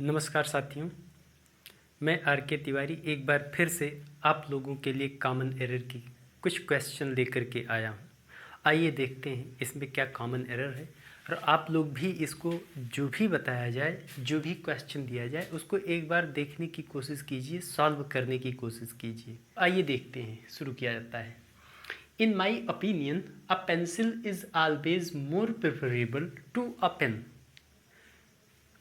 नमस्कार साथियों, मैं आर के तिवारी एक बार फिर से आप लोगों के लिए कॉमन एरर की कुछ क्वेश्चन लेकर के आया हूँ। आइए देखते हैं इसमें क्या कॉमन एरर है और आप लोग भी इसको जो भी बताया जाए, जो भी क्वेश्चन दिया जाए उसको एक बार देखने की कोशिश कीजिए, सॉल्व करने की कोशिश कीजिए। आइए देखते हैं, शुरू किया जाता है। In my opinion a pencil is always more preferable to a pen.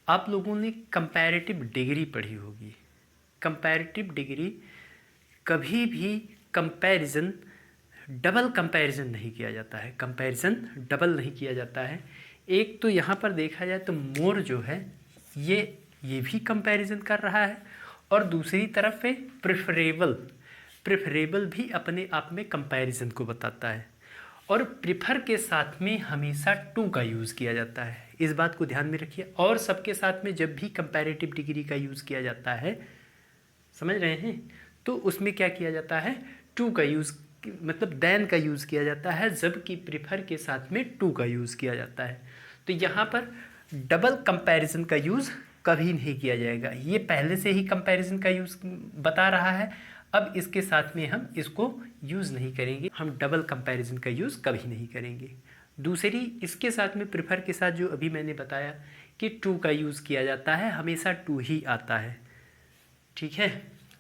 आप लोगों ने कंपैरेटिव डिग्री पढ़ी होगी। कंपैरेटिव डिग्री कभी भी कंपैरिजन डबल कंपैरिजन नहीं किया जाता है। कंपैरिजन डबल नहीं किया जाता है। एक तो यहाँ पर देखा जाए तो मोर जो है ये भी कंपैरिजन कर रहा है और दूसरी तरफ पे प्रेफरेबल भी अपने आप में कंपैरिजन को बताता है। और प्रिफर के साथ में हमेशा टू का यूज़ किया जाता है, इस बात को ध्यान में रखिए। और सबके साथ में जब भी कंपैरेटिव डिग्री का यूज़ किया जाता है, समझ रहे हैं, तो उसमें क्या किया जाता है, टू का यूज़, मतलब देन का यूज़ किया जाता है, जबकि प्रिफर के साथ में टू का यूज़ किया जाता है। तो यहाँ पर डबल कंपैरिजन का यूज़ कभी नहीं किया जाएगा। ये पहले से ही कंपैरिजन का यूज़ बता रहा है, अब इसके साथ में हम इसको यूज़ नहीं करेंगे। हम डबल कंपैरिजन का यूज़ कभी नहीं करेंगे। दूसरी, इसके साथ में प्रिफर के साथ जो अभी मैंने बताया कि टू का यूज़ किया जाता है, हमेशा टू ही आता है। ठीक है,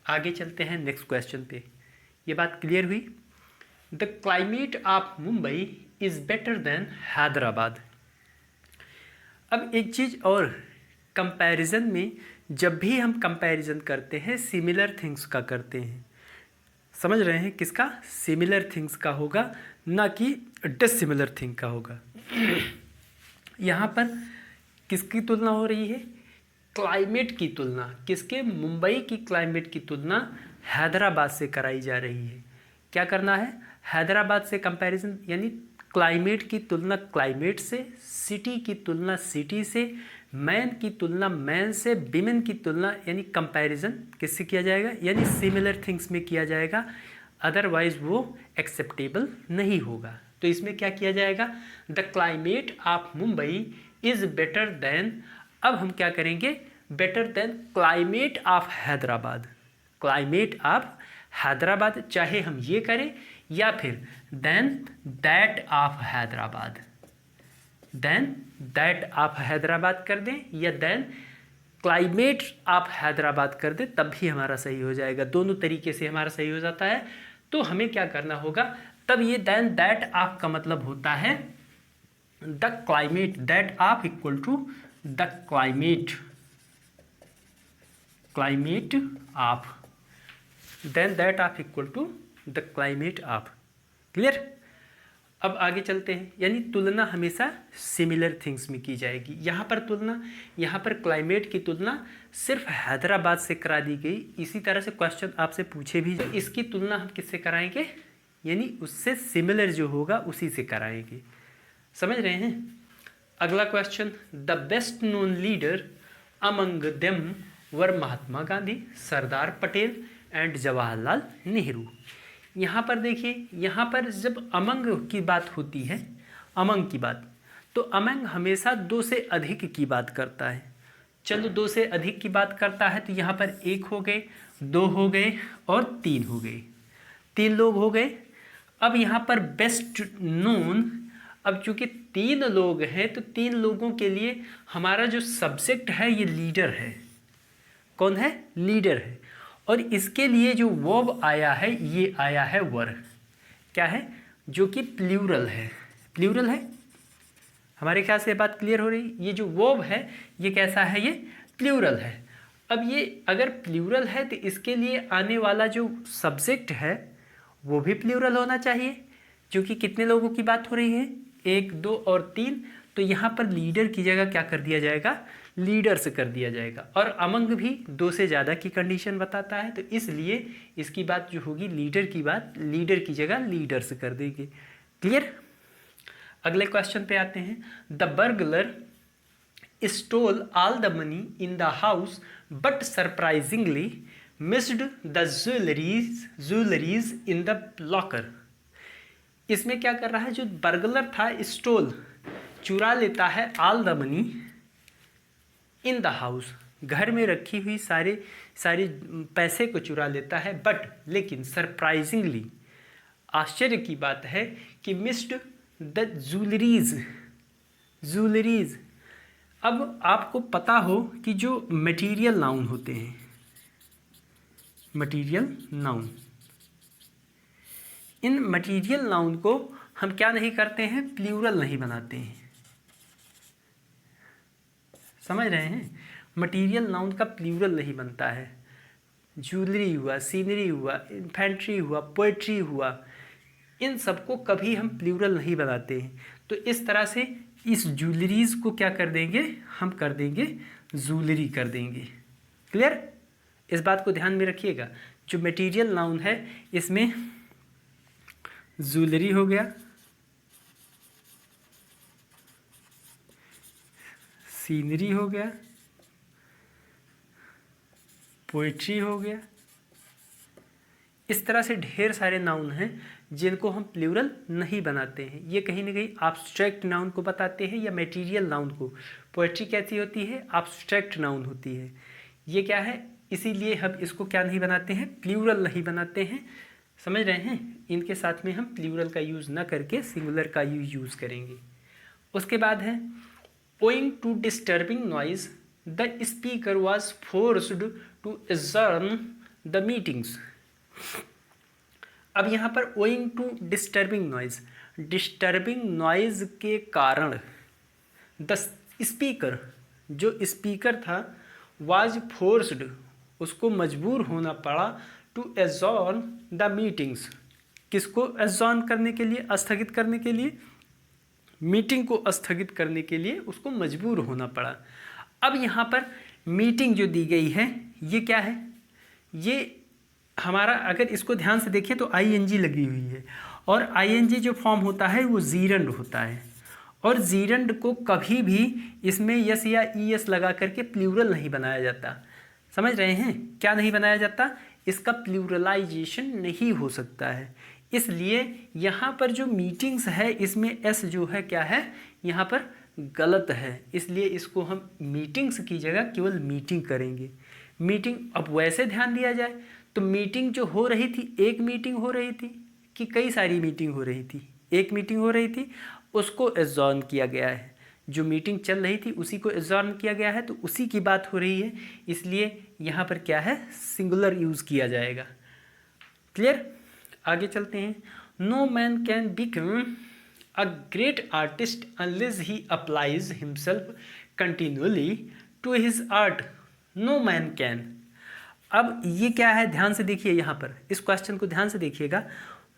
आगे चलते हैं नेक्स्ट क्वेश्चन पे। ये बात क्लियर हुई। The climate of Mumbai is better then Hyderabad. अब एक चीज़ और, कंपैरिजन में जब भी हम कंपैरिजन करते हैं सिमिलर थिंग्स का करते हैं। समझ रहे हैं, किसका? सिमिलर थिंग्स का होगा, ना कि डिसिमिलर थिंग का होगा। यहाँ पर किसकी तुलना हो रही है? क्लाइमेट की तुलना। किसके? मुंबई की क्लाइमेट की तुलना हैदराबाद से कराई जा रही है। क्या करना है? हैदराबाद से कंपैरिजन, यानी क्लाइमेट की तुलना क्लाइमेट से, सिटी की तुलना सिटी से, मैन की तुलना मैन से, विमेन की तुलना यानी कंपैरिजन किससे किया जाएगा? यानी सिमिलर थिंग्स में किया जाएगा, अदरवाइज वो एक्सेप्टेबल नहीं होगा। तो इसमें क्या किया जाएगा? The climate of Mumbai is better than, अब हम क्या करेंगे? Better than climate of Hyderabad. Climate of Hyderabad, चाहे हम ये करें या फिर than that of Hyderabad, than that of Hyderabad कर दें या देन क्लाइमेट ऑफ हैदराबाद कर दें, तब भी हमारा सही हो जाएगा। दोनों तरीके से हमारा सही हो जाता है। तो हमें क्या करना होगा? तब ये देन दैट ऑफ का मतलब होता है the climate, that of equal to the climate, climate of, than that of equal to the climate of. Clear? अब आगे चलते हैं। यानी तुलना हमेशा सिमिलर थिंग्स में की जाएगी। यहाँ पर तुलना, यहाँ पर क्लाइमेट की तुलना सिर्फ हैदराबाद से करा दी गई। इसी तरह से क्वेश्चन आपसे पूछे भी, तो इसकी तुलना हम किससे कराएंगे? यानी उससे सिमिलर जो होगा उसी से कराएंगे। समझ रहे हैं? अगला question, the best known leader among them were Mahatma Gandhi, Sardar Patel and Jawaharlal Nehru. यहाँ पर देखिए, यहाँ पर जब अमंग की बात होती है, अमंग की बात, तो अमंग हमेशा दो से अधिक की बात करता है। चलो, दो से अधिक की बात करता है तो यहाँ पर एक हो गए, दो हो गए और तीन हो गए, तीन लोग हो गए। अब यहाँ पर बेस्ट नोन, अब चूंकि तीन लोग हैं तो तीन लोगों के लिए हमारा जो सब्जेक्ट है ये लीडर है। कौन है? लीडर है। और इसके लिए जो वर्ब आया है ये आया है वर। क्या है? जो कि प्लूरल है। प्लूरल है। हमारे ख्याल से बात क्लियर हो रही? ये जो वर्ब है ये कैसा है? ये प्लूरल है। अब ये अगर प्लूरल है तो इसके लिए आने वाला जो सब्जेक्ट है वो भी प्लूरल होना चाहिए, क्योंकि कितने लोगों की बात हो रही है? एक, दो और तीन। तो यहाँ पर लीडर की जगह क्या कर दिया जाएगा? लीडर्स कर दिया जाएगा। और अमंग भी दो से ज़्यादा की कंडीशन बताता है, तो इसलिए इसकी बात जो होगी, लीडर की बात, लीडर की जगह लीडर्स कर देंगे। क्लियर? अगले क्वेश्चन पे आते हैं। The burglar stole all the money in the house but surprisingly missed the jewelleries in the locker. इसमें क्या कर रहा है? जो बर्गलर था, स्टोल, चुरा लेता है, all the money in the house, घर में रखी हुई सारी पैसे को चुरा लेता है, बट लेकिन सरप्राइजिंगली आश्चर्य की बात है कि मिस्ड द ज्वेलरीज। अब आपको पता हो कि जो मटेरियल नाउन होते हैं, मटेरियल नाउन, इन मटेरियल नाउन को हम क्या नहीं करते हैं, प्लूरल नहीं बनाते हैं। समझ रहे हैं, मटेरियल नाउन का प्लूरल नहीं बनता है। ज्वेलरी हुआ, सीनरी हुआ, इन्फेंट्री हुआ, पोएट्री हुआ, इन सबको कभी हम प्लूरल नहीं बनाते हैं। तो इस तरह से इस ज्वेलरीज को क्या कर देंगे, हम कर देंगे ज्वेलरी कर देंगे। क्लियर, इस बात को ध्यान में रखिएगा। जो मटेरियल नाउन है इसमें ज्वेलरी हो गया, सीनरी हो गया, पोइट्री हो गया, इस तरह से ढेर सारे नाउन हैं जिनको हम प्लूरल नहीं बनाते हैं। ये कहीं ना कहीं एब्स्ट्रैक्ट नाउन को बताते हैं या मटेरियल नाउन को। पोइट्री कैसी होती है, एब्स्ट्रैक्ट नाउन होती है। ये क्या है, इसीलिए हम इसको क्या नहीं बनाते हैं, प्लूरल नहीं बनाते हैं। समझ रहे हैं, इनके साथ में हम प्लूरल का यूज़ ना करके सिंगुलर का यूज़ करेंगे। उसके बाद है owing to disturbing noise the speaker was forced to adjourn the meetings. अब यहाँ पर owing to disturbing noise, disturbing noise के कारण द स्पीकर, जो स्पीकर था, वाज फोर्स्ड, उसको मजबूर होना पड़ा, टू एडजॉर्न द मीटिंग्स। किसको एडजॉर्न करने के लिए, स्थगित करने के लिए, मीटिंग को स्थगित करने के लिए उसको मजबूर होना पड़ा। अब यहाँ पर मीटिंग जो दी गई है ये क्या है, ये हमारा अगर इसको ध्यान से देखें तो आईएनजी लगी हुई है, और आईएनजी जो फॉर्म होता है वो जीरंड होता है, और जीरंड को कभी भी इसमें यस या ईएस लगा करके प्लूरल नहीं बनाया जाता। समझ रहे हैं, क्या नहीं बनाया जाता, इसका प्लूरलाइजेशन नहीं हो सकता है। इसलिए यहाँ पर जो मीटिंग्स है इसमें एस जो है क्या है, यहाँ पर गलत है, इसलिए इसको हम मीटिंग्स की जगह केवल मीटिंग करेंगे। मीटिंग, अब वैसे ध्यान दिया जाए तो मीटिंग जो हो रही थी, एक मीटिंग हो रही थी कि कई सारी मीटिंग हो रही थी, एक मीटिंग हो रही थी, उसको एडजॉर्न किया गया है। जो मीटिंग चल रही थी उसी को एडजॉर्न किया गया है, तो उसी की बात हो रही है, इसलिए यहाँ पर क्या है, सिंगुलर यूज़ किया जाएगा। क्लियर, आगे चलते हैं। No man can become a great artist unless he applies himself continuously to his art. No man can, अब ये क्या है, ध्यान से देखिए, यहाँ पर इस क्वेश्चन को ध्यान से देखिएगा।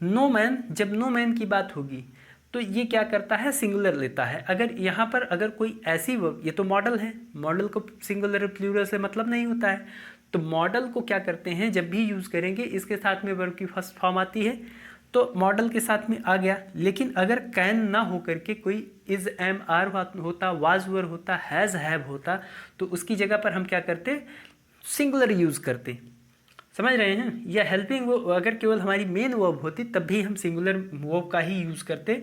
नो मैन, जब नो मैन की बात होगी तो ये क्या करता है, सिंगुलर लेता है। अगर यहाँ पर अगर कोई ऐसी, ये तो मॉडल है, मॉडल को सिंगुलर प्लूरल से मतलब नहीं होता है, तो मॉडल को क्या करते हैं, जब भी यूज़ करेंगे इसके साथ में वर्ब की फर्स्ट फॉर्म आती है, तो मॉडल के साथ में आ गया। लेकिन अगर कैन ना हो करके कोई इज एम आर होता, वाज वर होता, हैज़ हैव होता, तो उसकी जगह पर हम क्या करते, सिंगुलर यूज़ करते। समझ रहे हैं, या हेल्पिंग वर्ब अगर केवल हमारी मेन वर्ब होती तब भी हम सिंगुलर वर्ब का ही यूज़ करते।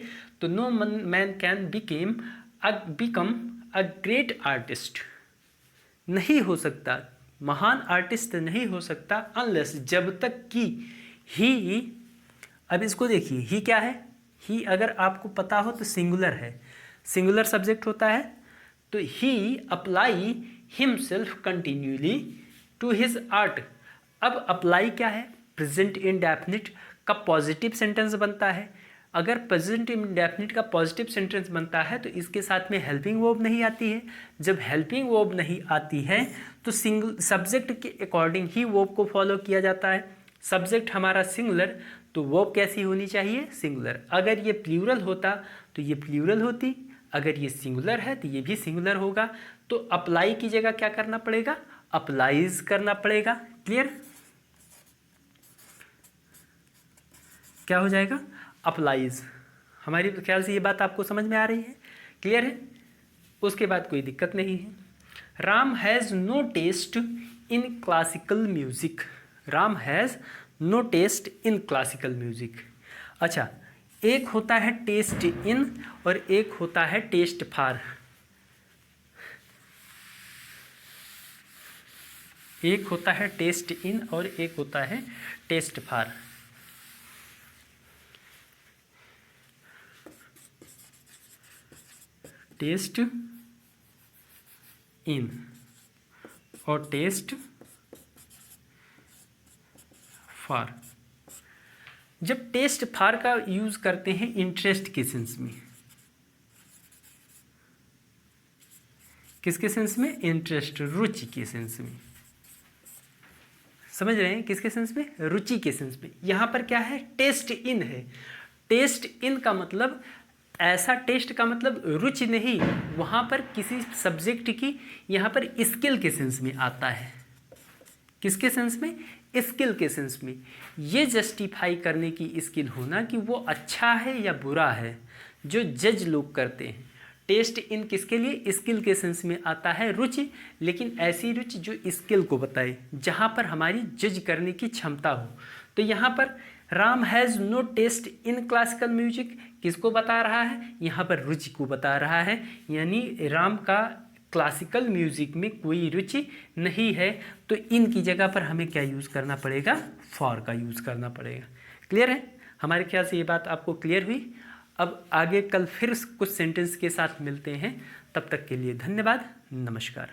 तो no man can become a great artist, नहीं हो सकता, महान आर्टिस्ट नहीं हो सकता, अनलेस, जब तक कि ही, अब इसको देखिए, ही क्या है, ही अगर आपको पता हो तो सिंगुलर है, सिंगुलर सब्जेक्ट होता है, तो he apply himself continuously to his art. अब अप्लाई क्या है, प्रेजेंट इंडेफिनिट का पॉजिटिव सेंटेंस बनता है। अगर प्रेजेंट इंडेफिनिट का पॉजिटिव सेंटेंस बनता है तो इसके साथ में हेल्पिंग वर्ब नहीं आती है। जब हेल्पिंग वर्ब नहीं आती है तो सिंगल सब्जेक्ट के अकॉर्डिंग ही वर्ब को फॉलो किया जाता है। सब्जेक्ट हमारा सिंगुलर, तो वर्ब कैसी होनी चाहिए, सिंगुलर। अगर ये प्लूरल होता तो ये प्लूरल होती, अगर ये सिंगुलर है तो ये भी सिंगुलर होगा। तो अप्लाई की जगह क्या करना पड़ेगा, अप्लाइज करना पड़ेगा। क्लियर, क्या हो जाएगा, अप्लाइज। हमारी ख्याल से ये बात आपको समझ में आ रही है, क्लियर है, उसके बाद कोई दिक्कत नहीं है। Ram has no taste in classical music, Ram has no taste in classical music. अच्छा, एक होता है टेस्ट इन और एक होता है टेस्ट फॉर। एक होता है टेस्ट इन और एक होता है टेस्ट फॉर। टेस्ट इन और टेस्ट फॉर। जब टेस्ट फॉर का यूज़ करते हैं इंटरेस्ट के सेंस में, किसके सेंस में? इंटरेस्ट, रुचि के सेंस में। समझ रहे हैं? किसके सेंस में? रुचि के सेंस में। यहाँ पर क्या है? टेस्ट इन है। टेस्ट इन का मतलब ऐसा टेस्ट का मतलब रुचि नहीं, वहाँ पर किसी सब्जेक्ट की यहाँ पर स्किल के सेंस में आता है। किसके सेंस में? स्किल के सेंस में। ये जस्टिफाई करने की स्किल होना कि वो अच्छा है या बुरा है, जो जज लोग करते हैं। टेस्ट इन किसके लिए? स्किल के सेंस में आता है रुचि, लेकिन ऐसी रुचि जो स्किल को बताए, जहाँ पर हमारी जज करने की क्षमता हो। तो यहाँ पर Ram has no taste in classical music किसको बता रहा है? यहाँ पर रुचि को बता रहा है, यानी राम का क्लासिकल म्यूजिक में कोई रुचि नहीं है। तो इन की जगह पर हमें क्या यूज़ करना पड़ेगा? फॉर का यूज़ करना पड़ेगा। क्लियर है? हमारे ख्याल से ये बात आपको क्लियर हुई। अब आगे कल फिर कुछ सेंटेंस के साथ मिलते हैं। तब तक के लिए धन्यवाद। नमस्कार।